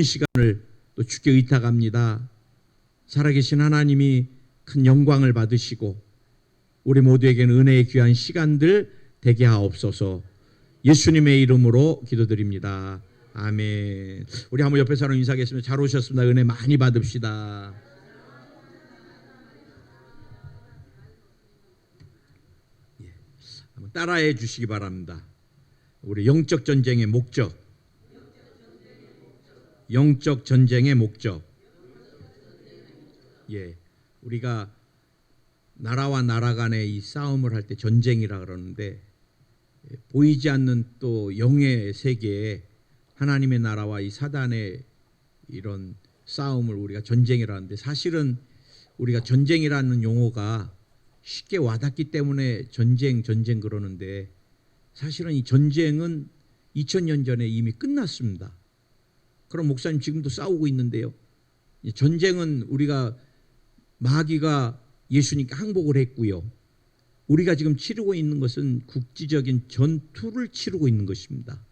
시간을 또 주께 의탁합니다. 살아계신 하나님이 큰 영광을 받으시고 우리 모두에게는 은혜의 귀한 시간들 되게 하옵소서. 예수님의 이름으로 기도드립니다. 아멘. 우리 한번 옆에 사람 인사하겠습니다. 잘 오셨습니다. 은혜 많이 받읍시다. 한번 따라해 주시기 바랍니다. 우리 영적 전쟁의 목적, 영적 전쟁의 목적. 우리가 나라와 나라 간의 이 싸움을 할 때 전쟁이라 그러는데, 보이지 않는 또 영의 세계에 하나님의 나라와 이 사단의 이런 싸움을 우리가 전쟁이라 하는데, 사실은 우리가 전쟁이라는 용어가 쉽게 와닿기 때문에 전쟁 그러는데, 사실은 이 전쟁은 2000년 전에 이미 끝났습니다. 그럼 목사님 지금도 싸우고 있는데요. 전쟁은 우리가 마귀가 예수님께 항복을 했고요. 우리가 지금 치르고 있는 것은 국지적인 전투를 치르고 있는 것입니다.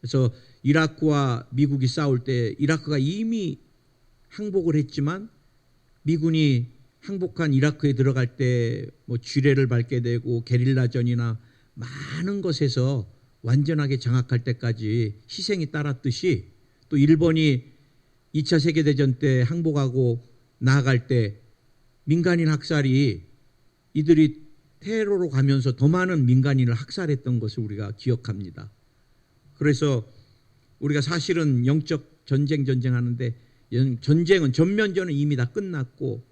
그래서 이라크와 미국이 싸울 때 이라크가 이미 항복을 했지만 미군이 항복한 이라크에 들어갈 때 뭐 쥐레를 밟게 되고 게릴라전이나 많은 것에서 완전하게 장악할 때까지 희생이 따랐듯이, 또 일본이 2차 세계대전 때 항복하고 나아갈 때 민간인 학살이, 이들이 테러로 가면서 더 많은 민간인을 학살했던 것을 우리가 기억합니다. 그래서 우리가 사실은 영적 전쟁하는데, 전쟁은 전면전은 이미 다 끝났고,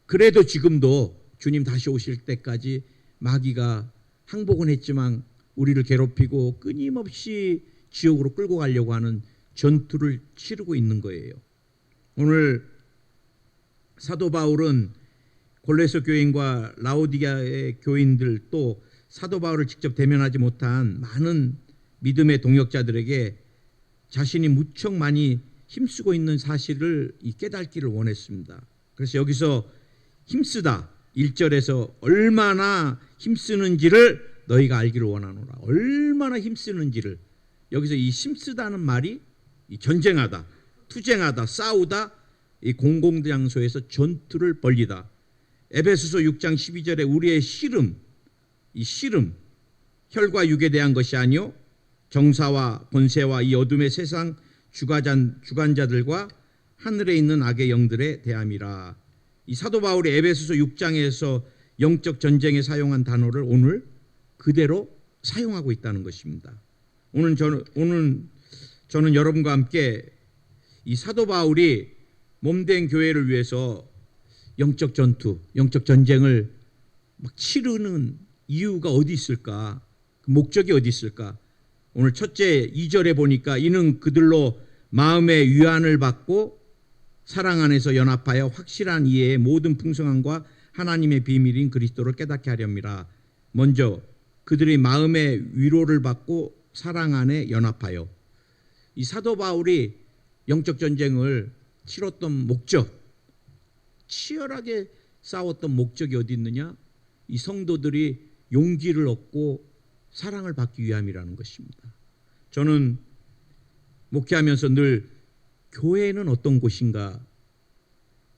그래도 지금도 주님 다시 오실 때까지 마귀가 항복은 했지만 우리를 괴롭히고 끊임없이 지옥으로 끌고 가려고 하는 전투를 치르고 있는 거예요. 오늘 사도 바울은 골로새 교인과 라오디게아의 교인들, 또 사도 바울을 직접 대면하지 못한 많은 믿음의 동역자들에게 자신이 무척 많이 힘쓰고 있는 사실을 깨닫기를 원했습니다. 그래서 여기서 힘쓰다 1절에서 얼마나 힘쓰는지를 너희가 알기를 원하노라. 얼마나 힘쓰는지를, 여기서 이 힘쓰다는 말이 이 전쟁하다, 투쟁하다, 싸우다, 이 공공장소에서 전투를 벌이다. 에베소서 6장 12절에 우리의 씨름, 이 씨름, 혈과 육에 대한 것이 아니요 정사와 권세와 이 어둠의 세상 주관자들과 하늘에 있는 악의 영들에 대함이라. 이 사도 바울이 에베소서 6장에서 영적 전쟁에 사용한 단어를 오늘 그대로 사용하고 있다는 것입니다. 오늘 저는 여러분과 함께 이 사도 바울이 몸된 교회를 위해서 영적 전투, 영적 전쟁을 막 치르는 이유가 어디 있을까? 그 목적이 어디 있을까? 오늘 첫째 2절에 보니까 이는 그들로 마음의 위안을 받고 사랑 안에서 연합하여 확실한 이해의 모든 풍성함과 하나님의 비밀인 그리스도를 깨닫게 하렵니다. 먼저 그들의 마음의 위로를 받고 사랑 안에 연합하여. 이 사도 바울이 영적 전쟁을 치렀던 목적, 치열하게 싸웠던 목적이 어디 있느냐? 이 성도들이 용기를 얻고 사랑을 받기 위함이라는 것입니다. 저는 목회하면서 늘 교회는 어떤 곳인가,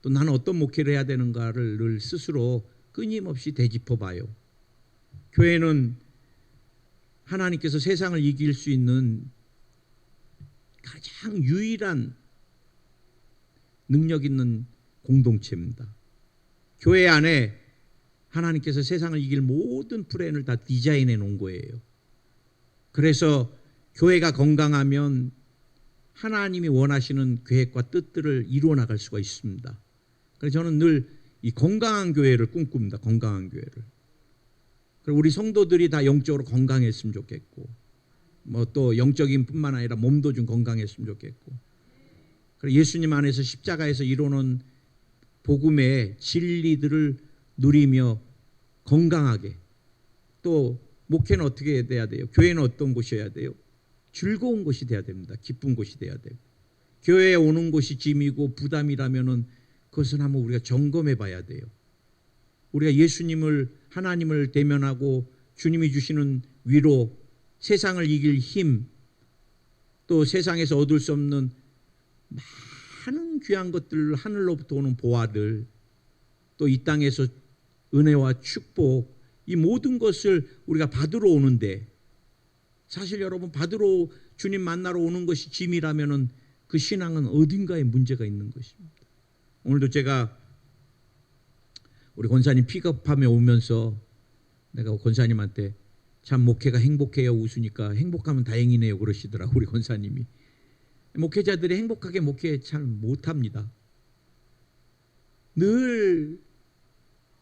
또 나는 어떤 목회를 해야 되는가를 늘 스스로 끊임없이 되짚어 봐요. 교회는 하나님께서 세상을 이길 수 있는 가장 유일한 능력 있는 공동체입니다. 교회 안에 하나님께서 세상을 이길 모든 플랜을 다 디자인해 놓은 거예요. 그래서 교회가 건강하면 하나님이 원하시는 계획과 뜻들을 이루어 나갈 수가 있습니다. 그래서 저는 늘 이 건강한 교회를 꿈꿉니다. 건강한 교회를. 그리고 우리 성도들이 다 영적으로 건강했으면 좋겠고, 뭐 또 영적인 뿐만 아니라 몸도 좀 건강했으면 좋겠고, 그리고 예수님 안에서 십자가에서 이루는 복음의 진리들을 누리며 건강하게. 또 목회는 어떻게 돼야 돼요? 교회는 어떤 곳이어야 돼요? 즐거운 곳이 돼야 됩니다. 기쁜 곳이 돼야 돼요. 교회에 오는 곳이 짐이고 부담이라면은 그것은 한번 우리가 점검해 봐야 돼요. 우리가 예수님을, 하나님을 대면하고 주님이 주시는 위로, 세상을 이길 힘, 또 세상에서 얻을 수 없는 많은 귀한 것들, 하늘로부터 오는 보화들, 또 이 땅에서 은혜와 축복, 이 모든 것을 우리가 받으러 오는데, 사실 여러분 받으러 주님 만나러 오는 것이 짐이라면은 그 신앙은 어딘가에 문제가 있는 것입니다. 오늘도 제가 우리 권사님 픽업하며 오면서 내가 권사님한테 참 목회가 행복해요 웃으니까 행복하면 다행이네요 그러시더라고. 우리 권사님이 목회자들이 행복하게 목회 잘 못합니다. 늘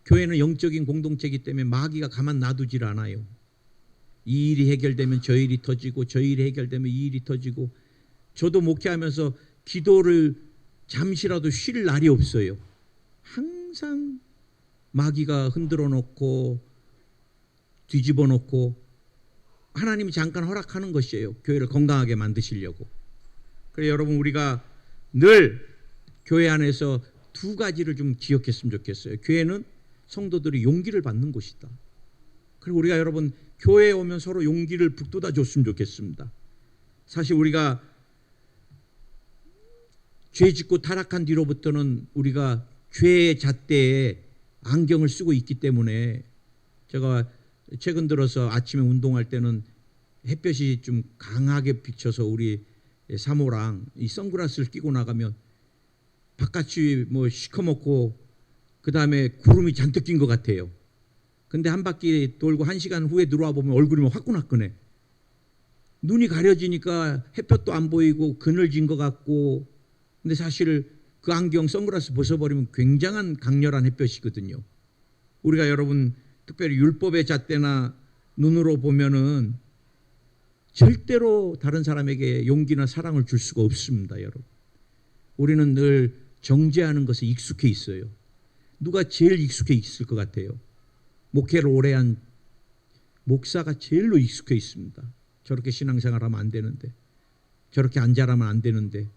교회는 영적인 공동체이기 때문에 마귀가 가만 놔두질 않아요. 이 일이 해결되면 저 일이 터지고 저 일이 해결되면 이 일이 터지고, 저도 목회하면서 기도를 잠시라도 쉴 날이 없어요. 항상 마귀가 흔들어 놓고 뒤집어 놓고, 하나님이 잠깐 허락하는 것이에요. 교회를 건강하게 만드시려고. 그래서 여러분 우리가 늘 교회 안에서 두 가지를 좀 기억했으면 좋겠어요. 교회는 성도들이 용기를 받는 곳이다. 그리고 우리가 여러분 교회에 오면 서로 용기를 북돋아 줬으면 좋겠습니다. 사실 우리가 죄 짓고 타락한 뒤로부터는 우리가 죄의 잣대에 안경을 쓰고 있기 때문에, 제가 최근 들어서 아침에 운동할 때는 햇볕이 좀 강하게 비쳐서 우리 사모랑 이 선글라스를 끼고 나가면 바깥이 뭐 시커멓고 그 다음에 구름이 잔뜩 낀 것 같아요. 근데 한 바퀴 돌고 1시간 후에 들어와 보면 얼굴이 화끈화끈해. 눈이 가려지니까 햇볕도 안 보이고 그늘진 것 같고, 근데 사실 그 안경 선글라스 벗어버리면 굉장한 강렬한 햇볕이거든요. 우리가 여러분 특별히 율법의 잣대나 눈으로 보면은 절대로 다른 사람에게 용기나 사랑을 줄 수가 없습니다. 여러분 우리는 늘 정죄하는 것에 익숙해 있어요. 누가 제일 익숙해 있을 것 같아요? 목회를 오래 한 목사가 제일로 익숙해 있습니다. 저렇게 신앙생활하면 안 되는데, 저렇게 안 자라면 안 되는데,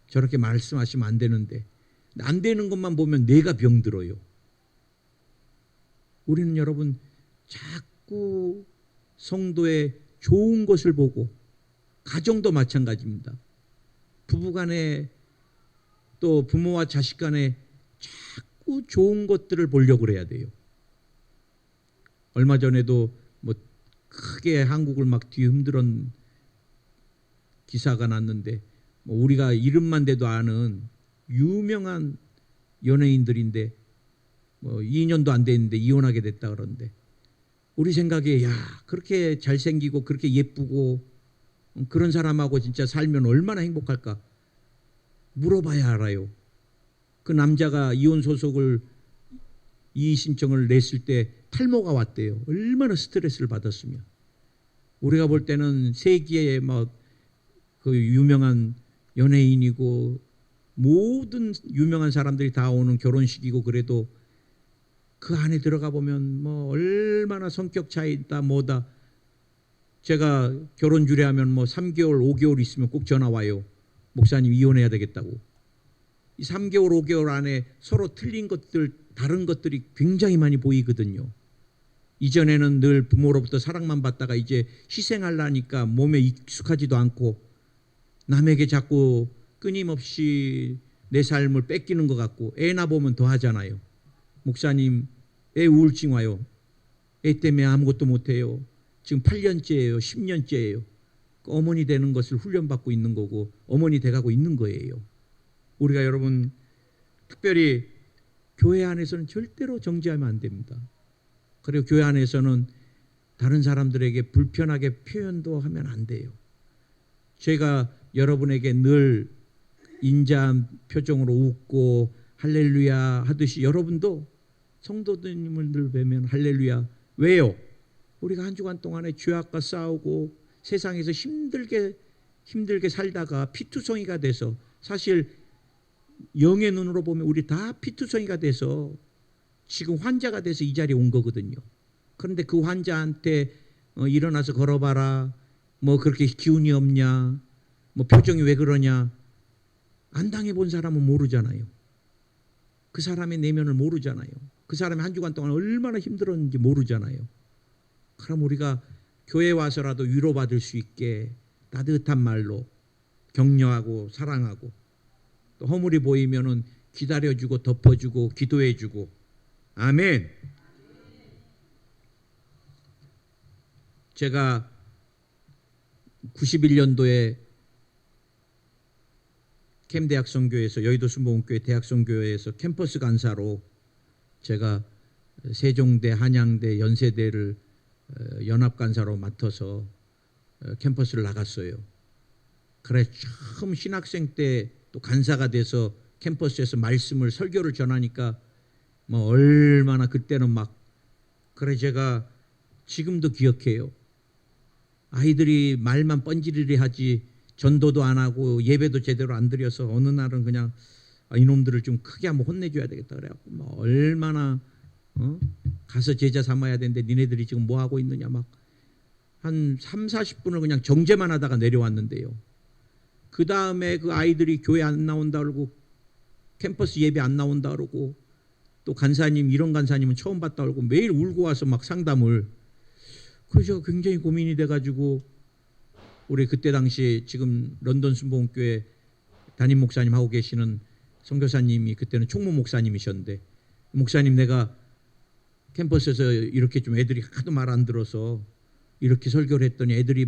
저렇게 말씀하시면 안 되는데, 안 되는 것만 보면 내가 병들어요. 우리는 여러분 자꾸 성도의 좋은 것을 보고, 가정도 마찬가지입니다. 부부간에 또 부모와 자식 간에 자꾸 좋은 것들을 보려고 그래야 돼요. 얼마 전에도 뭐 크게 한국을 막 뒤흔들은 기사가 났는데, 뭐 우리가 이름만 대도 아는 유명한 연예인들인데 뭐 2년도 안 됐는데 이혼하게 됐다 그러는데, 우리 생각에 야 그렇게 잘생기고 그렇게 예쁘고 그런 사람하고 진짜 살면 얼마나 행복할까 물어봐야 알아요. 그 남자가 이혼 소송을 이의 신청을 냈을 때 탈모가 왔대요. 얼마나 스트레스를 받았으면. 우리가 볼 때는 세계의 막 그 유명한 연예인이고 모든 유명한 사람들이 다 오는 결혼식이고, 그래도 그 안에 들어가 보면 뭐 얼마나 성격 차이다 뭐다. 제가 결혼 주례하면 뭐 3개월 5개월 있으면 꼭 전화 와요. 목사님 이혼해야 되겠다고. 이 3개월 5개월 안에 서로 틀린 것들, 다른 것들이 굉장히 많이 보이거든요. 이전에는 늘 부모로부터 사랑만 받다가 이제 희생하려니까 몸에 익숙하지도 않고 남에게 자꾸 끊임없이 내 삶을 뺏기는 것 같고, 애나 보면 더 하잖아요. 목사님 애 우울증 와요. 애 때문에 아무것도 못해요. 지금 8년째예요. 10년째예요. 어머니 되는 것을 훈련받고 있는 거고 어머니 돼가고 있는 거예요. 우리가 여러분 특별히 교회 안에서는 절대로 정죄하면 안 됩니다. 그리고 교회 안에서는 다른 사람들에게 불편하게 표현도 하면 안 돼요. 제가 여러분에게 늘 인자한 표정으로 웃고 할렐루야 하듯이 여러분도 성도님을 늘 뵈면 할렐루야. 왜요? 우리가 한 주간 동안에 죄악과 싸우고 세상에서 힘들게 살다가 피투성이가 돼서, 사실 영의 눈으로 보면 우리 다 피투성이가 돼서 지금 환자가 돼서 이 자리에 온 거거든요. 그런데 그 환자한테 일어나서 걸어봐라, 뭐 그렇게 기운이 없냐, 뭐 표정이 왜 그러냐, 안 당해본 사람은 모르잖아요. 그 사람의 내면을 모르잖아요. 그 사람이 한 주간 동안 얼마나 힘들었는지 모르잖아요. 그럼 우리가 교회에 와서라도 위로받을 수 있게 따뜻한 말로 격려하고 사랑하고, 또 허물이 보이면은 기다려주고 덮어주고 기도해주고. 아멘. 제가 91년도에 캠대학선교회에서 여의도 순복음교회 대학선교회에서 캠퍼스 간사로 제가 세종대, 한양대, 연세대를 연합간사로 맡아서 캠퍼스를 나갔어요. 그래 처음 신학생 때 또 간사가 돼서 캠퍼스에서 말씀을 설교를 전하니까 뭐 얼마나 그때는 막 그래 제가 지금도 기억해요. 아이들이 말만 뻔지르르 하지 전도도 안 하고 예배도 제대로 안 드려서 어느 날은 그냥 이놈들을 좀 크게 한번 혼내줘야 되겠다 그래갖고 뭐 얼마나 가서 제자 삼아야 되는데 니네들이 지금 뭐 하고 있느냐 막 한 30-40분을 그냥 정죄만 하다가 내려왔는데요. 그 다음에 그 아이들이 교회 안 나온다 그러고 캠퍼스 예배 안 나온다 그러고 또 간사님 이런 간사님은 처음 봤다 그러고 매일 울고 와서 막 상담을. 그래서 굉장히 고민이 돼가지고 우리 그때 당시 지금 런던 순복음교회 담임 목사님 하고 계시는 선교사님이 그때는 총무 목사님이셨는데 목사님 내가 캠퍼스에서 이렇게 좀 애들이 하도 말 안 들어서 이렇게 설교를 했더니 애들이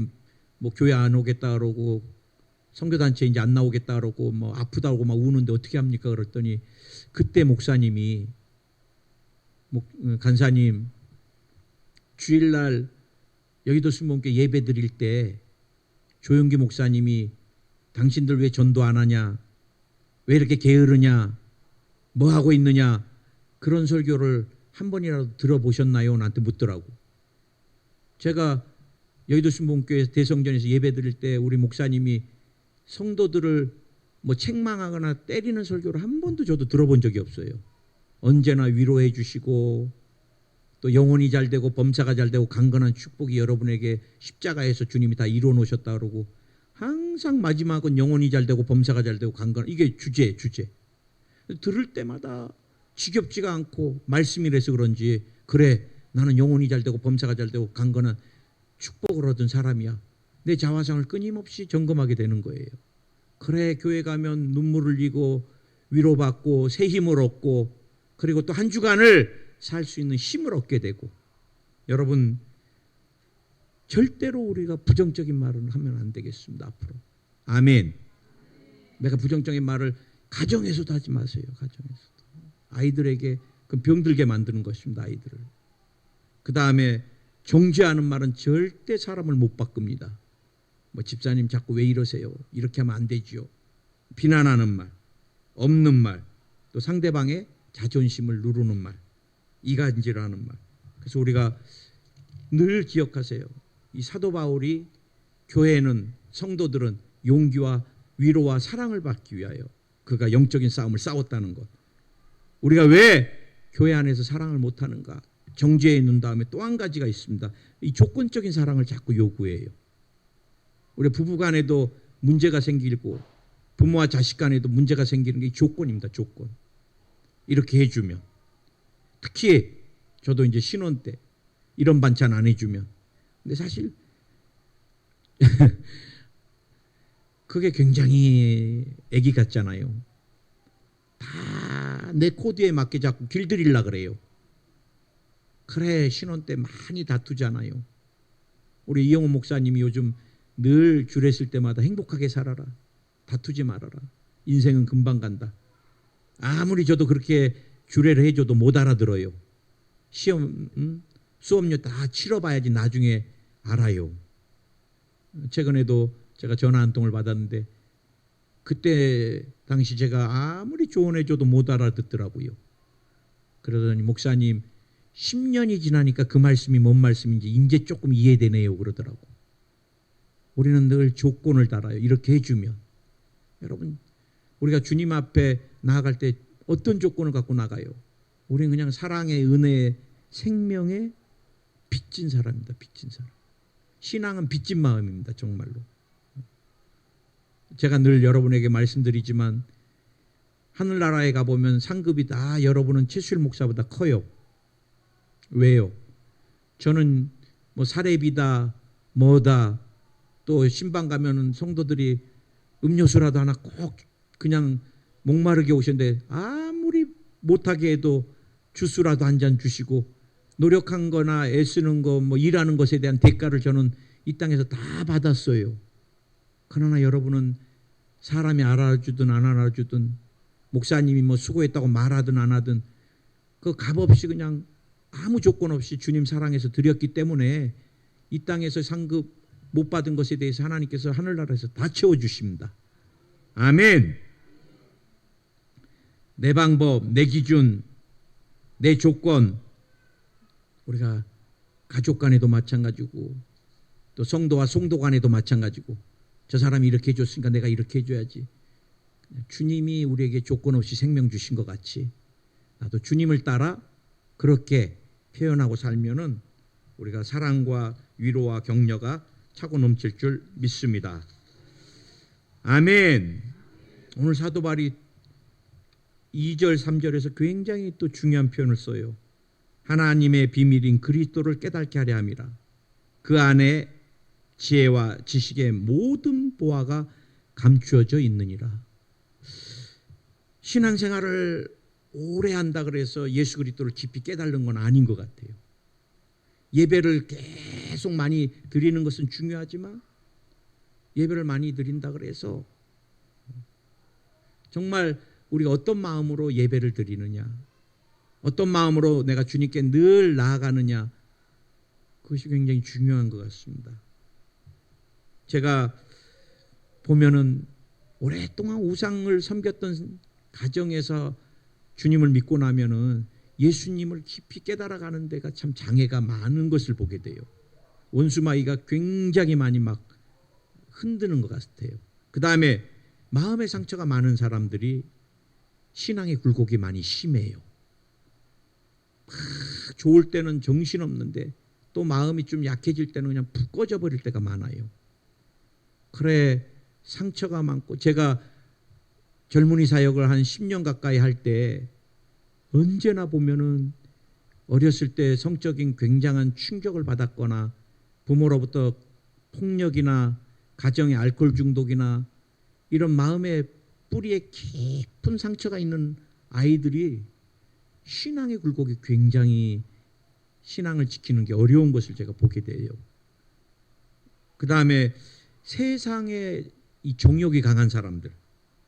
뭐 교회 안 오겠다 그러고 선교단체 이제 안 나오겠다 그러고 뭐 아프다고 막 우는데 어떻게 합니까 그랬더니 그때 목사님이 간사님 주일날 여의도 순복음교회 예배 드릴 때 조용기 목사님이 당신들 왜 전도 안 하냐 왜 이렇게 게으르냐 뭐 하고 있느냐 그런 설교를 한 번이라도 들어보셨나요? 나한테 묻더라고. 제가 여의도 순복음교회 대성전에서 예배 드릴 때 우리 목사님이 성도들을 뭐 책망하거나 때리는 설교를 한 번도 저도 들어본 적이 없어요. 언제나 위로해 주시고 또 영혼이 잘 되고 범사가 잘 되고 강건한 축복이 여러분에게 십자가에서 주님이 다 이루어 놓으셨다 그러고 항상 마지막은 영혼이 잘 되고 범사가 잘 되고 강건한 이게 주제. 들을 때마다 지겹지가 않고 말씀이라서 그런지 그래 나는 영혼이 잘 되고 범사가 잘 되고 강건한 축복을 얻은 사람이야. 내 자화상을 끊임없이 점검하게 되는 거예요. 그래 교회 가면 눈물 흘리고 위로받고 새 힘을 얻고 그리고 또 한 주간을 살 수 있는 힘을 얻게 되고. 여러분 절대로 우리가 부정적인 말은 하면 안 되겠습니다. 앞으로. 아멘. 내가 부정적인 말을 가정에서도 하지 마세요. 가정에서도. 아이들에게 병들게 만드는 것입니다. 아이들을. 그 다음에 정죄하는 말은 절대 사람을 못 바꿉니다. 뭐 집사님 자꾸 왜 이러세요? 이렇게 하면 안 되지요. 비난하는 말, 없는 말, 또 상대방의 자존심을 누르는 말, 이간질하는 말. 그래서 우리가 늘 기억하세요. 이 사도 바울이 교회는 성도들은 용기와 위로와 사랑을 받기 위하여 그가 영적인 싸움을 싸웠다는 것. 우리가 왜 교회 안에서 사랑을 못하는가? 정죄해 놓은 다음에 또 한 가지가 있습니다. 이 조건적인 사랑을 자꾸 요구해요. 우리 부부간에도 문제가 생기고 부모와 자식 간에도 문제가 생기는 게 조건입니다. 조건. 이렇게 해주면. 특히 저도 이제 신혼 때 이런 반찬 안 해주면. 근데 사실 그게 굉장히 애기 같잖아요. 다 내 코드에 맞게 자꾸 길들이려고 그래요. 그래 신혼 때 많이 다투잖아요. 우리 이영호 목사님이 요즘 늘 주례쓸 때마다 행복하게 살아라. 다투지 말아라. 인생은 금방 간다. 아무리 저도 그렇게 주례를 해줘도 못 알아들어요. 시험 수업료 다 치러봐야지 나중에 알아요. 최근에도 제가 전화 한 통을 받았는데 그때 당시 제가 아무리 조언해줘도 못 알아듣더라고요. 그러더니 목사님 10년이 지나니까 그 말씀이 뭔 말씀인지 이제 조금 이해되네요 그러더라고. 우리는 늘 조건을 달아요. 이렇게 해주면. 여러분 우리가 주님 앞에 나아갈 때 어떤 조건을 갖고 나가요? 우리는 그냥 사랑의 은혜의 생명의 빚진 사람입니다. 빚진 사람. 신앙은 빚진 마음입니다. 정말로. 제가 늘 여러분에게 말씀드리지만 하늘나라에 가보면 상급이 다 여러분은 최수일 목사보다 커요. 왜요? 저는 뭐 사례비다 뭐다 또 신방 가면은 성도들이 음료수라도 하나 꼭 그냥 목마르게 오셨는데 아무리 못하게 해도 주스라도 한 잔 주시고 노력한 거나 애쓰는 거 뭐 일하는 것에 대한 대가를 저는 이 땅에서 다 받았어요. 그러나 여러분은 사람이 알아주든 안 알아주든 목사님이 뭐 수고했다고 말하든 안 하든 그 값없이 그냥 아무 조건 없이 주님 사랑해서 드렸기 때문에 이 땅에서 상급 못 받은 것에 대해서 하나님께서 하늘나라에서 다 채워주십니다. 아멘. 내 방법, 내 기준, 내 조건, 우리가 가족 간에도 마찬가지고 또 성도와 성도 간에도 마찬가지고 저 사람이 이렇게 해줬으니까 내가 이렇게 해줘야지. 주님이 우리에게 조건 없이 생명 주신 것 같이 나도 주님을 따라 그렇게 표현하고 살면은 우리가 사랑과 위로와 격려가 차고 넘칠 줄 믿습니다. 아멘. 오늘 사도 바울이 2절 3절에서 굉장히 또 중요한 표현을 써요. 하나님의 비밀인 그리스도를 깨닫게 하려 함이라. 그 안에 지혜와 지식의 모든 보화가 감추어져 있느니라. 신앙생활을 오래 한다 그래서 예수 그리스도를 깊이 깨달는 건 아닌 것 같아요. 예배를 계속 많이 드리는 것은 중요하지만 예배를 많이 드린다 그래서 정말 우리가 어떤 마음으로 예배를 드리느냐, 어떤 마음으로 내가 주님께 늘 나아가느냐, 그것이 굉장히 중요한 것 같습니다. 제가 보면은 오랫동안 우상을 섬겼던 가정에서 주님을 믿고 나면은 예수님을 깊이 깨달아가는 데가 참 장애가 많은 것을 보게 돼요. 원수마귀가 굉장히 많이 막 흔드는 것 같아요. 그 다음에 마음의 상처가 많은 사람들이 신앙의 굴곡이 많이 심해요. 좋을 때는 정신없는데 또 마음이 좀 약해질 때는 그냥 푹 꺼져버릴 때가 많아요. 그래 상처가 많고 제가 젊은이 사역을 한 10년 가까이 할 때 언제나 보면은 어렸을 때 성적인 굉장한 충격을 받았거나 부모로부터 폭력이나 가정의 알코올 중독이나 이런 마음의 뿌리에 깊은 상처가 있는 아이들이 신앙의 굴곡이 굉장히 신앙을 지키는 게 어려운 것을 제가 보게 돼요. 그 다음에 세상에 이 정욕이 강한 사람들,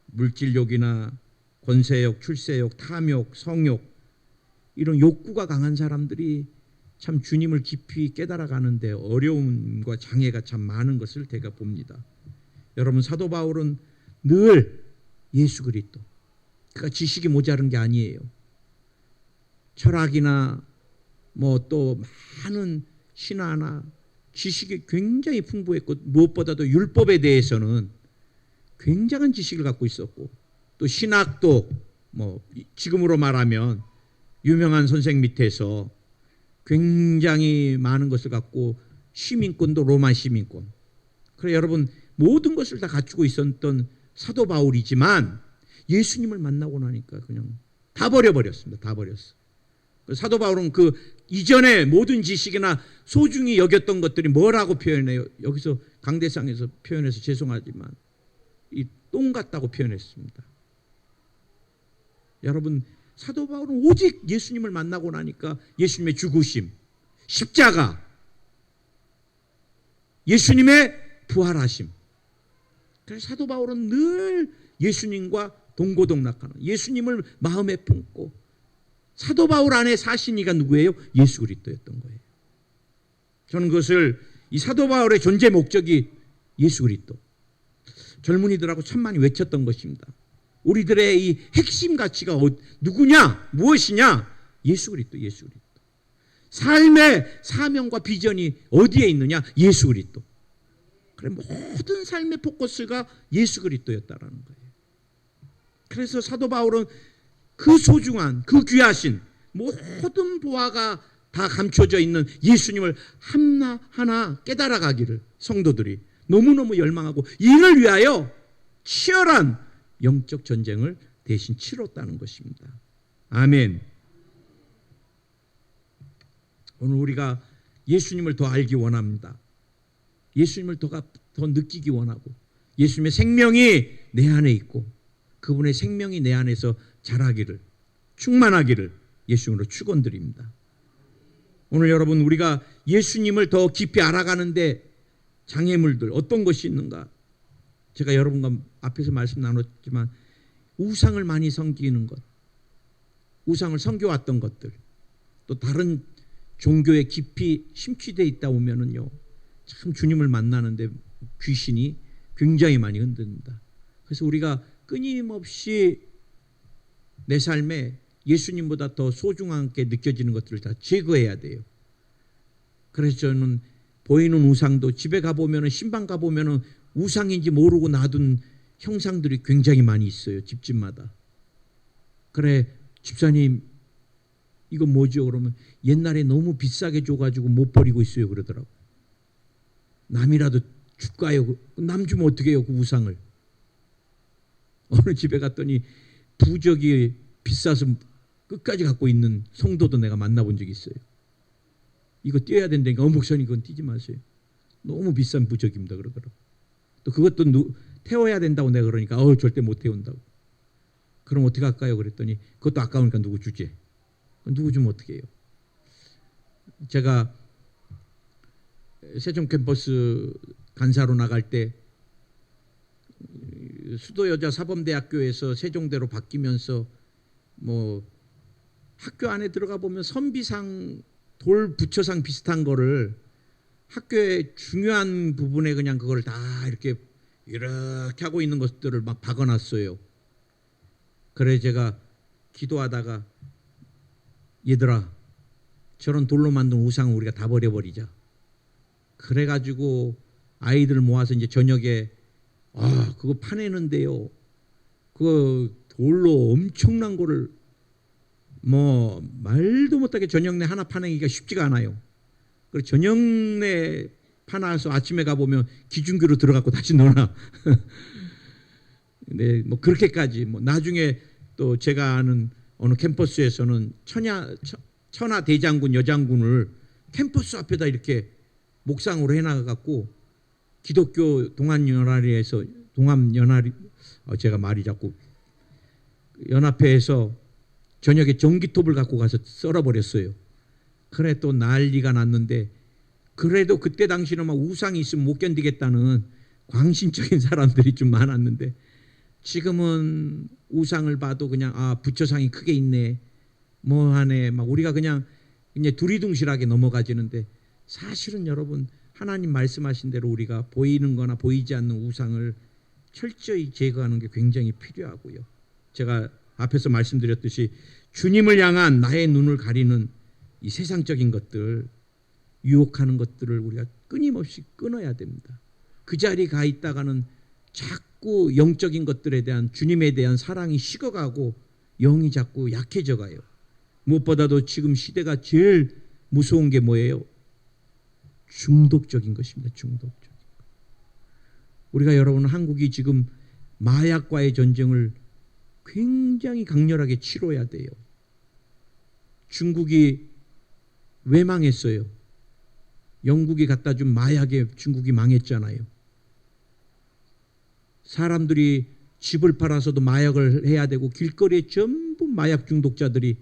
물질욕이나 권세욕, 출세욕, 탐욕, 성욕 이런 욕구가 강한 사람들이 참 주님을 깊이 깨달아가는데 어려움과 장애가 참 많은 것을 제가 봅니다. 여러분 사도 바울은 늘 예수 그리스도, 그가 지식이 모자른 게 아니에요. 철학이나 뭐 또 많은 신화나 지식이 굉장히 풍부했고 무엇보다도 율법에 대해서는 굉장한 지식을 갖고 있었고 또 신학도 뭐 지금으로 말하면 유명한 선생 밑에서 굉장히 많은 것을 갖고 시민권도 로마 시민권. 그래 여러분 모든 것을 다 갖추고 있었던 사도 바울이지만 예수님을 만나고 나니까 그냥 다 버려버렸습니다. 다 버렸어. 사도 바울은 그 이전에 모든 지식이나 소중히 여겼던 것들이 뭐라고 표현해요? 여기서 강대상에서 표현해서 죄송하지만 이 똥 같다고 표현했습니다. 여러분 사도 바울은 오직 예수님을 만나고 나니까 예수님의 죽으심, 십자가, 예수님의 부활하심. 그래서 사도 바울은 늘 예수님과 동고동락하는 예수님을 마음에 품고 사도 바울 안에 사신 이가 누구예요? 예수 그리스도였던 거예요. 저는 그것을 이 사도 바울의 존재 목적이 예수 그리스도. 젊은이들하고 참 많이 외쳤던 것입니다. 우리들의 이 핵심 가치가 누구냐? 무엇이냐? 예수 그리스도, 예수 그리스도. 삶의 사명과 비전이 어디에 있느냐? 예수 그리스도. 그래 모든 삶의 포커스가 예수 그리스도였다라는 거예요. 그래서 사도 바울은 그 소중한, 그 귀하신 모든 보화가 다 감춰져 있는 예수님을 하나하나 깨달아가기를 성도들이 너무너무 열망하고 이를 위하여 치열한 영적 전쟁을 대신 치렀다는 것입니다. 아멘. 오늘 우리가 예수님을 더 알기 원합니다. 예수님을 더 느끼기 원하고 예수님의 생명이 내 안에 있고 그분의 생명이 내 안에서 자라기를, 충만하기를 예수님으로 축원드립니다. 오늘 여러분, 우리가 예수님을 더 깊이 알아가는데 장애물들 어떤 것이 있는가? 제가 여러분과 앞에서 말씀 나눴지만 우상을 많이 섬기는 것, 우상을 섬겨왔던 것들, 또 다른 종교에 깊이 심취되어 있다 보면은요, 참 주님을 만나는데 귀신이 굉장히 많이 흔든다. 그래서 우리가 끊임없이 내 삶에 예수님보다 더 소중하게 느껴지는 것들을 다 제거해야 돼요. 그래서 저는 보이는 우상도 집에 가보면, 신방 가보면 우상인지 모르고 놔둔 형상들이 굉장히 많이 있어요. 집집마다. 그래, 집사님 이거 뭐죠? 그러면 옛날에 너무 비싸게 줘가지고 못 버리고 있어요 그러더라고. 남이라도 줄까요? 남 주면 어떻게 해요 그 우상을. 어느 집에 갔더니 부적이 비싸서 끝까지 갖고 있는 성도도 내가 만나본 적이 있어요. 이거 떼어야 된다니까. 목사님 그건 떼지 마세요. 너무 비싼 부적입니다 그러더라고. 또 그것도 태워야 된다고 내가 그러니까 절대 못 태운다고. 그럼 어떻게 할까요? 그랬더니 그것도 아까우니까 누구 주지. 누구 주면 어떻게 해요? 제가 세종 캠퍼스 간사로 나갈 때 수도여자사범대학교에서 세종대로 바뀌면서 뭐 학교 안에 들어가 보면 선비상, 돌 부처상 비슷한 거를 학교의 중요한 부분에 그냥 그걸 다 이렇게 하고 있는 것들을 막 박아놨어요. 그래 제가 기도하다가 얘들아 저런 돌로 만든 우상을 우리가 다 버려버리자. 그래가지고 아이들 모아서 이제 저녁에 그거 파내는데요. 그거 돌로 엄청난 거를 뭐 말도 못하게 저녁 내 하나 파내기가 쉽지가 않아요. 그리고 저녁 내 파놔서 아침에 가보면 기중기로 들어가고 다시 넣어놔. 근데 뭐 그렇게까지 뭐 나중에 또 제가 아는 어느 캠퍼스에서는 천하 대장군 여장군을 캠퍼스 앞에다 이렇게 목상으로 해놔갖고 기독교 동합연합회에서 제가 말이 자꾸 연합회에서 저녁에 전기톱을 갖고 가서 썰어버렸어요. 그래 또 난리가 났는데 그래도 그때 당시는 막 우상이 있으면 못 견디겠다는 광신적인 사람들이 좀 많았는데 지금은 우상을 봐도 그냥 부처상이 크게 있네 뭐 하네 막 우리가 그냥 이제 두리둥실하게 넘어가지는데 사실은 여러분 하나님 말씀하신 대로 우리가 보이는 거나 보이지 않는 우상을 철저히 제거하는 게 굉장히 필요하고요. 제가 앞에서 말씀드렸듯이 주님을 향한 나의 눈을 가리는 이 세상적인 것들, 유혹하는 것들을 우리가 끊임없이 끊어야 됩니다. 그 자리에 가 있다가는 자꾸 영적인 것들에 대한 주님에 대한 사랑이 식어가고 영이 자꾸 약해져 가요. 무엇보다도 지금 시대가 제일 무서운 게 뭐예요? 중독적인 것입니다. 중독적인 것. 우리가 여러분 한국이 지금 마약과의 전쟁을 굉장히 강렬하게 치러야 돼요. 중국이 왜 망했어요? 영국이 갖다 준 마약에 중국이 망했잖아요. 사람들이 집을 팔아서도 마약을 해야 되고 길거리에 전부 마약 중독자들이.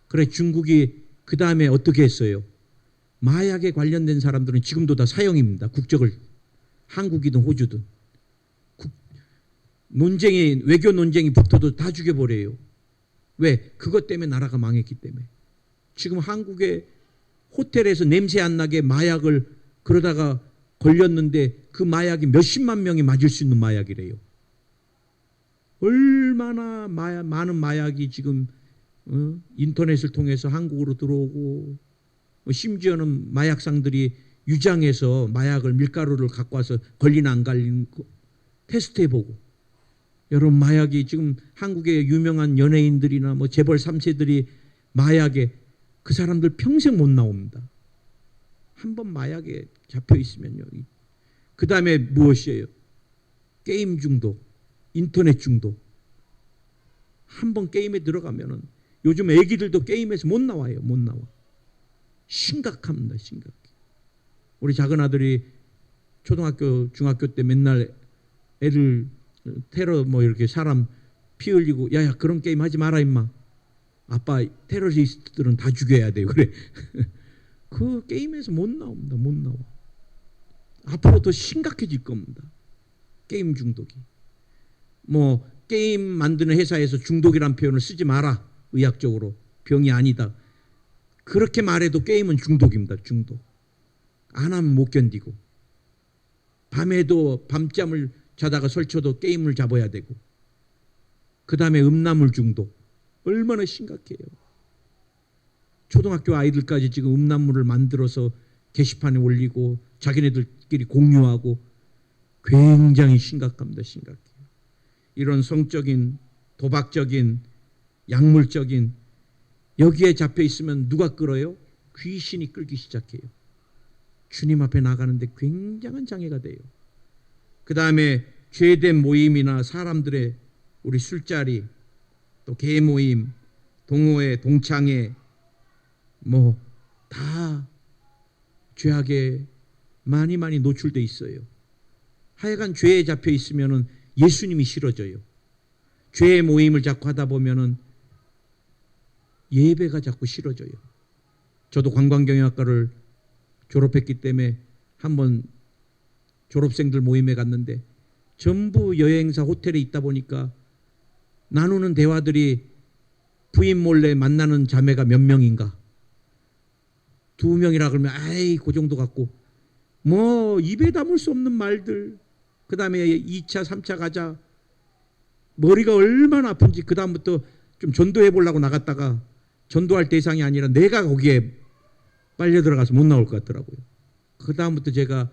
그래 중국이 그 다음에 어떻게 했어요? 마약에 관련된 사람들은 지금도 다 사형입니다. 국적을 한국이든 호주든. 외교 논쟁이 붙어도 다 죽여버려요. 왜? 그것 때문에 나라가 망했기 때문에. 지금 한국의 호텔에서 냄새 안 나게 마약을 그러다가 걸렸는데 그 마약이 몇십만 명이 맞을 수 있는 마약이래요. 얼마나 많은 마약이 지금 인터넷을 통해서 한국으로 들어오고 심지어는 마약상들이 유장해서 마약을 밀가루를 갖고 와서 걸리나 안 걸리는 테스트해보고. 여러분 마약이 지금 한국의 유명한 연예인들이나 뭐 재벌 3세들이 마약에 그 사람들 평생 못 나옵니다. 한번 마약에 잡혀 있으면요. 그 다음에 무엇이에요? 게임 중독, 인터넷 중독. 한번 게임에 들어가면은 요즘 애기들도 게임에서 못 나와요. 못 나와. 심각합니다. 심각해. 우리 작은 아들이 초등학교, 중학교 때 맨날 애를 테러 뭐 이렇게 사람 피 흘리고 야야 그런 게임 하지 마라 임마. 아빠 테러리스트들은 다 죽여야 돼요. 그래. 그 게임에서 못 나옵니다. 못 나와. 앞으로 더 심각해질 겁니다. 게임 중독이. 뭐 게임 만드는 회사에서 중독이란 표현을 쓰지 마라. 의학적으로 병이 아니다. 그렇게 말해도 게임은 중독입니다. 중독. 안 하면 못 견디고. 밤에도 밤잠을 자다가 설쳐도 게임을 잡아야 되고. 그 다음에 음란물 중독. 얼마나 심각해요. 초등학교 아이들까지 지금 음란물을 만들어서 게시판에 올리고 자기네들끼리 공유하고 굉장히 심각합니다. 심각해요. 이런 성적인, 도박적인, 약물적인 여기에 잡혀 있으면 누가 끌어요? 귀신이 끌기 시작해요. 주님 앞에 나가는데 굉장한 장애가 돼요. 그 다음에 죄된 모임이나 사람들의 우리 술자리, 또 개 모임, 동호회, 동창회 뭐 다 죄악에 많이 노출돼 있어요. 하여간 죄에 잡혀 있으면은 예수님이 싫어져요. 죄의 모임을 자꾸 하다 보면은 예배가 자꾸 싫어져요. 저도 관광경영학과를 졸업했기 때문에 한번 졸업생들 모임에 갔는데 전부 여행사 호텔에 있다 보니까 나누는 대화들이 부인 몰래 만나는 자매가 몇 명인가? 2명이라 그러면 아이 그 정도 같고 뭐 입에 담을 수 없는 말들. 그 다음에 2차 3차 가자. 머리가 얼마나 아픈지 그 다음부터 좀 전도해 보려고 나갔다가 전도할 대상이 아니라 내가 거기에 빨려 들어가서 못 나올 것 같더라고요. 그 다음부터 제가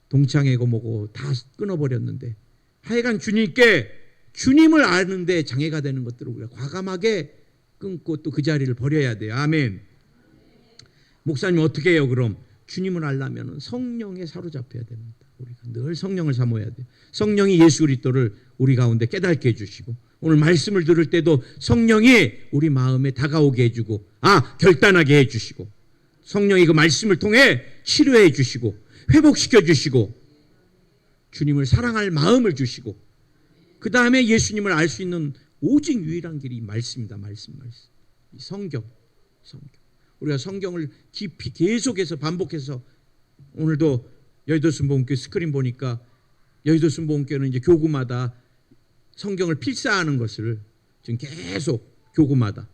동창회고 뭐고 다 끊어버렸는데 하여간 주님을 아는데 장애가 되는 것들을 우리가 과감하게 끊고 또 그 자리를 버려야 돼요. 아멘. 목사님 어떻게 해요 그럼? 주님을 알려면 성령에 사로잡혀야 됩니다. 우리가 늘 성령을 사모해야 돼요. 성령이 예수 그리스도를 우리 가운데 깨닫게 해주시고 오늘 말씀을 들을 때도 성령이 우리 마음에 다가오게 해주고 결단하게 해주시고 성령이 그 말씀을 통해 치료해 주시고 회복시켜 주시고 주님을 사랑할 마음을 주시고 그 다음에 예수님을 알 수 있는 오직 유일한 길이 말씀입니다. 말씀. 이 성경. 우리가 성경을 깊이 계속해서 반복해서 오늘도 여의도 순복음교회 스크린 보니까 여의도 순복음교회는 이제 교구마다 성경을 필사하는 것을 지금 계속 교구마다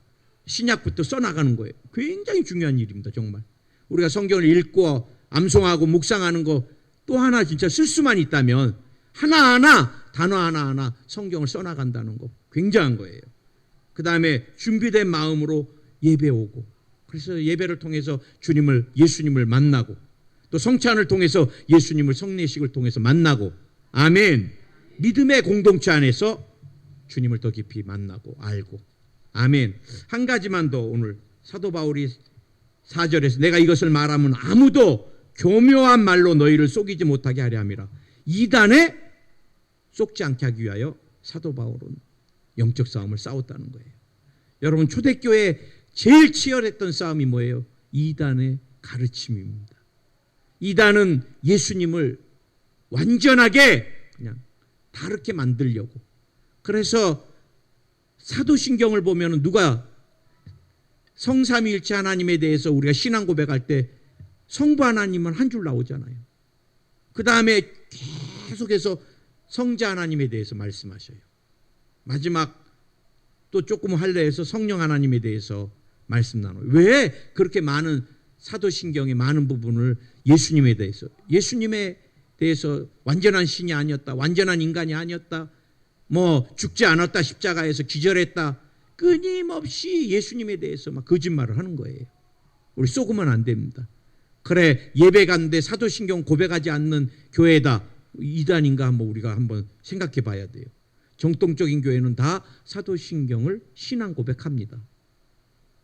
신약부터 써나가는 거예요. 굉장히 중요한 일입니다. 정말 우리가 성경을 읽고 암송하고 묵상하는 거 또 하나 진짜 쓸 수만 있다면 하나하나 단어 하나하나 성경을 써나간다는 거 굉장한 거예요. 그 다음에 준비된 마음으로 예배 오고 그래서 예배를 통해서 예수님을 만나고 또 성찬을 통해서 예수님을 성례식을 통해서 만나고 아멘. 믿음의 공동체 안에서 주님을 더 깊이 만나고 알고 아멘. 한 가지만 더 오늘 사도 바울이 4절에서 내가 이것을 말하면 아무도 교묘한 말로 너희를 속이지 못하게 하려 함이라. 이단에 속지 않게 하기 위하여 사도 바울은 영적 싸움을 싸웠다는 거예요. 여러분 초대교회 제일 치열했던 싸움이 뭐예요? 이단의 가르침입니다. 이단은 예수님을 완전하게 그냥 다르게 만들려고. 그래서 사도신경을 보면 누가 성삼위일체 하나님에 대해서 우리가 신앙 고백할 때 성부 하나님은 한 줄 나오잖아요. 그 다음에 계속해서 성자 하나님에 대해서 말씀하셔요. 마지막 또 조금 할례해서 성령 하나님에 대해서 말씀 나눠요. 왜 그렇게 많은 사도신경의 많은 부분을 예수님에 대해서 완전한 신이 아니었다, 완전한 인간이 아니었다, 뭐 죽지 않았다, 십자가에서 기절했다, 끊임없이 예수님에 대해서 막 거짓말을 하는 거예요. 우리 속으면 안 됩니다. 그래 예배 갔는데 사도신경 고백하지 않는 교회다, 이단인가 한번 우리가 한번 생각해 봐야 돼요. 정통적인 교회는 다 사도신경을 신앙 고백합니다.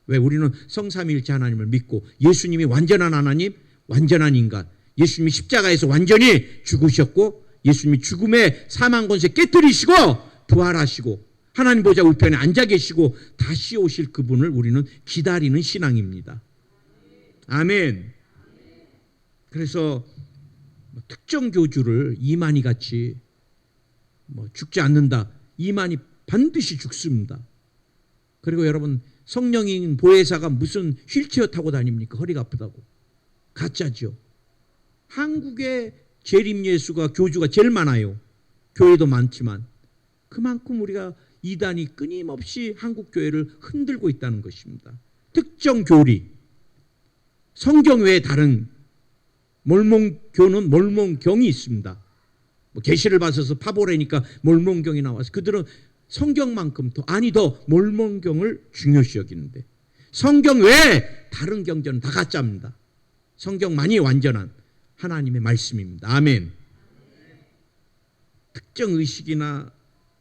왜? 우리는 성삼위일체 하나님을 믿고 예수님이 완전한 하나님, 완전한 인간, 예수님이 십자가에서 완전히 죽으셨고 예수님이 죽음의 사망 권세 깨뜨리시고 부활하시고 하나님 보좌 우편에 앉아 계시고 다시 오실 그분을 우리는 기다리는 신앙입니다. 아멘. 그래서 특정 교주를 이만희 같이 뭐 죽지 않는다. 이만희 반드시 죽습니다. 그리고 여러분 성령인 보혜사가 무슨 휠체어 타고 다닙니까? 허리가 아프다고. 가짜죠. 한국의 재림 예수가 교주가 제일 많아요. 교회도 많지만 그만큼 우리가 이단이 끊임없이 한국 교회를 흔들고 있다는 것입니다. 특정 교리, 성경 외에 다른 몰몬교는 몰몬경이 있습니다. 뭐 계시를 봐서 파보레니까 몰몬경이 나와서 그들은 성경만큼 더 몰몬경을 중요시 여기는데 성경 외에 다른 경전은 다 가짜입니다. 성경만이 완전한 하나님의 말씀입니다. 아멘. 특정 의식이나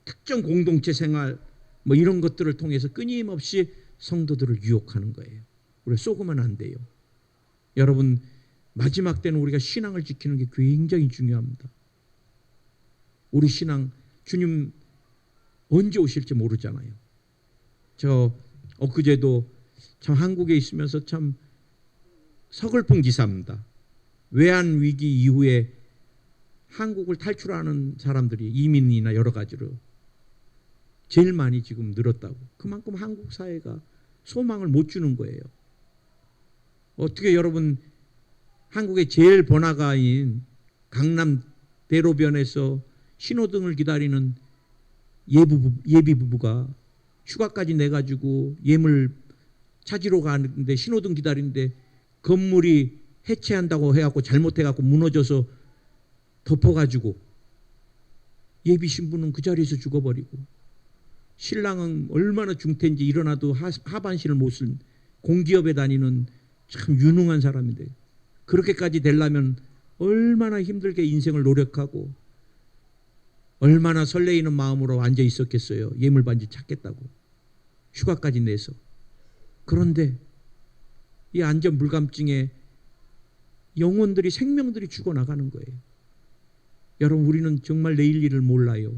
특정 공동체 생활 뭐 이런 것들을 통해서 끊임없이 성도들을 유혹하는 거예요. 우리가 속으면 안 돼요. 여러분 마지막 때는 우리가 신앙을 지키는 게 굉장히 중요합니다. 우리 신앙 주님 언제 오실지 모르잖아요. 저 엊그제도 참 한국에 있으면서 참 서글픈 기사입니다. 외환 위기 이후에 한국을 탈출하는 사람들이 이민이나 여러 가지로 제일 많이 지금 늘었다고. 그만큼 한국 사회가 소망을 못 주는 거예요. 어떻게 여러분 한국의 제일 번화가인 강남 대로변에서 신호등을 기다리는 예비 부부가 휴가까지 내가지고 예물 찾으러 가는데 신호등 기다리는데 건물이 해체한다고 해갖고 잘못해갖고 무너져서 덮어가지고 예비 신부는 그 자리에서 죽어버리고 신랑은 얼마나 중태인지 일어나도 하반신을 못 쓴 공기업에 다니는 참 유능한 사람인데 그렇게까지 되려면 얼마나 힘들게 인생을 노력하고 얼마나 설레이는 마음으로 앉아 있었겠어요. 예물 반지 찾겠다고 휴가까지 내서. 그런데 이 안전불감증에 영혼들이 생명들이 죽어나가는 거예요. 여러분 우리는 정말 내일 일을 몰라요.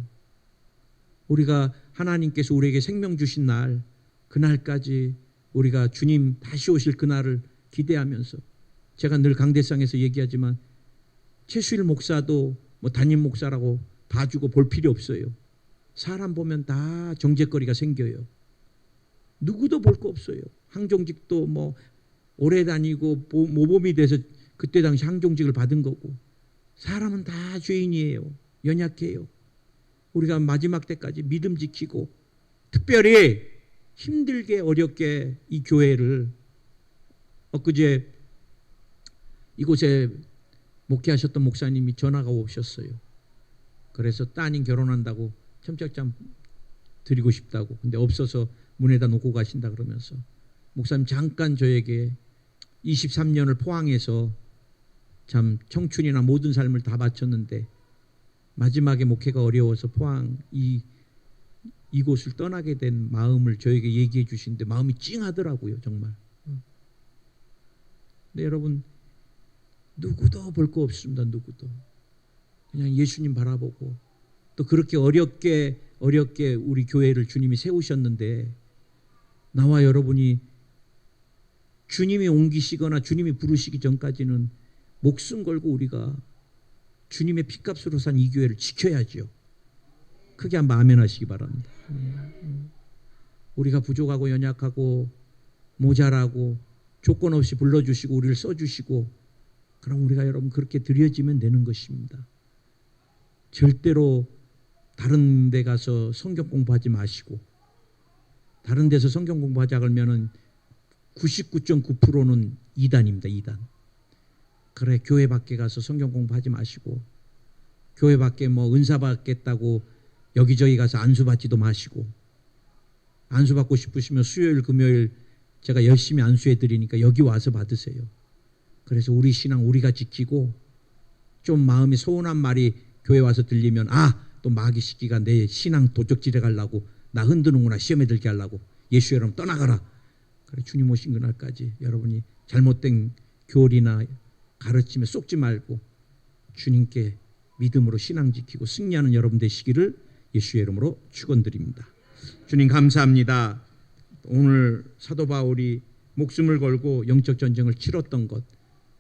우리가 하나님께서 우리에게 생명 주신 날 그날까지 우리가 주님 다시 오실 그날을 기대하면서 제가 늘 강대상에서 얘기하지만 최수일 목사도 뭐 담임 목사라고 봐주고 볼 필요 없어요. 사람 보면 다 정죄거리가 생겨요. 누구도 볼 거 없어요. 항종직도 뭐 오래 다니고 모범이 돼서 그때 당시 항종직을 받은 거고 사람은 다 죄인이에요. 연약해요. 우리가 마지막 때까지 믿음 지키고 특별히 힘들게 어렵게 이 교회를 엊그제 이곳에 목회하셨던 목사님이 전화가 오셨어요. 그래서 따님 결혼한다고 첨짝장 드리고 싶다고. 근데 없어서 문에다 놓고 가신다 그러면서 목사님 잠깐 저에게 23년을 포항에서 참 청춘이나 모든 삶을 다 바쳤는데 마지막에 목회가 어려워서 포항 이곳을 떠나게 된 마음을 저에게 얘기해 주시는데 마음이 찡하더라고요. 정말. 근데 여러분 누구도 볼 거 없습니다. 누구도. 그냥 예수님 바라보고 또 그렇게 어렵게 우리 교회를 주님이 세우셨는데 나와 여러분이 주님이 옮기시거나 주님이 부르시기 전까지는 목숨 걸고 우리가 주님의 피값으로 산 이 교회를 지켜야죠. 크게 한번 아멘 하시기 바랍니다. 우리가 부족하고 연약하고 모자라고 조건 없이 불러주시고 우리를 써주시고 그럼 우리가 여러분 그렇게 드려지면 되는 것입니다. 절대로 다른 데 가서 성경 공부하지 마시고 다른 데서 성경 공부하자 그러면은 99.9%는 이단입니다. 이단. 그래 교회 밖에 가서 성경 공부하지 마시고 교회 밖에 뭐 은사 받겠다고 여기저기 가서 안수 받지도 마시고 안수 받고 싶으시면 수요일 금요일 제가 열심히 안수해 드리니까 여기 와서 받으세요. 그래서 우리 신앙 우리가 지키고 좀 마음이 서운한 말이 교회 와서 들리면 또 마귀 시기가 내 신앙 도적질해 가려고 나 흔드는구나 시험에 들게 하려고 예수 여러분 떠나가라. 그래 주님 오신 그날까지 여러분이 잘못된 교리나 가르침에 쏙지 말고 주님께 믿음으로 신앙 지키고 승리하는 여러분 되시기를 예수의 이름으로 축원드립니다. 주님 감사합니다. 오늘 사도 바울이 목숨을 걸고 영적 전쟁을 치렀던 것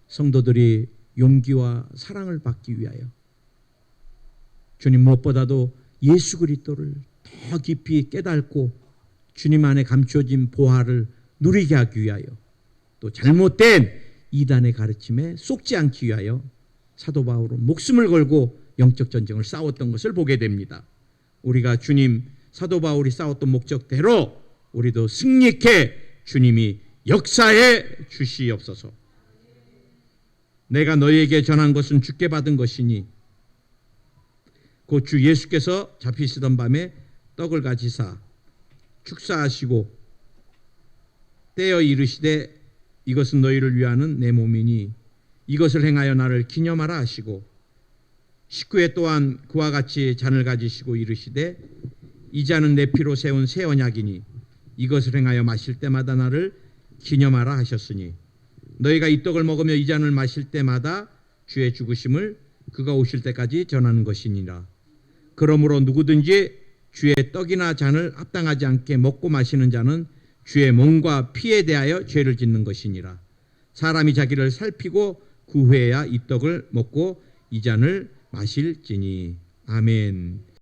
성도들이 용기와 사랑을 받기 위하여 주님 무엇보다도 예수 그리스도를 더 깊이 깨닫고 주님 안에 감추어진 보화를 누리게 하기 위하여, 또 잘못된 이단의 가르침에 속지 않기 위하여 사도 바울은 목숨을 걸고 영적 전쟁을 싸웠던 것을 보게 됩니다. 우리가 주님 사도 바울이 싸웠던 목적대로 우리도 승리케 주님이 역사해 주시옵소서. 내가 너희에게 전한 것은 주께 받은 것이니 곧 주 예수께서 잡히시던 밤에 떡을 가지사 축사하시고 떼어 이르시되 이것은 너희를 위하는 내 몸이니 이것을 행하여 나를 기념하라 하시고, 식후에 또한 그와 같이 잔을 가지시고 이르시되 이 잔은 내 피로 세운 새 언약이니 이것을 행하여 마실 때마다 나를 기념하라 하셨으니 너희가 이 떡을 먹으며 이 잔을 마실 때마다 주의 죽으심을 그가 오실 때까지 전하는 것이니라. 그러므로 누구든지 주의 떡이나 잔을 합당하지 않게 먹고 마시는 자는 주의 몸과 피에 대하여 죄를 짓는 것이니라. 사람이 자기를 살피고 그 후에야 이 떡을 먹고 이 잔을 마실지니. 아멘.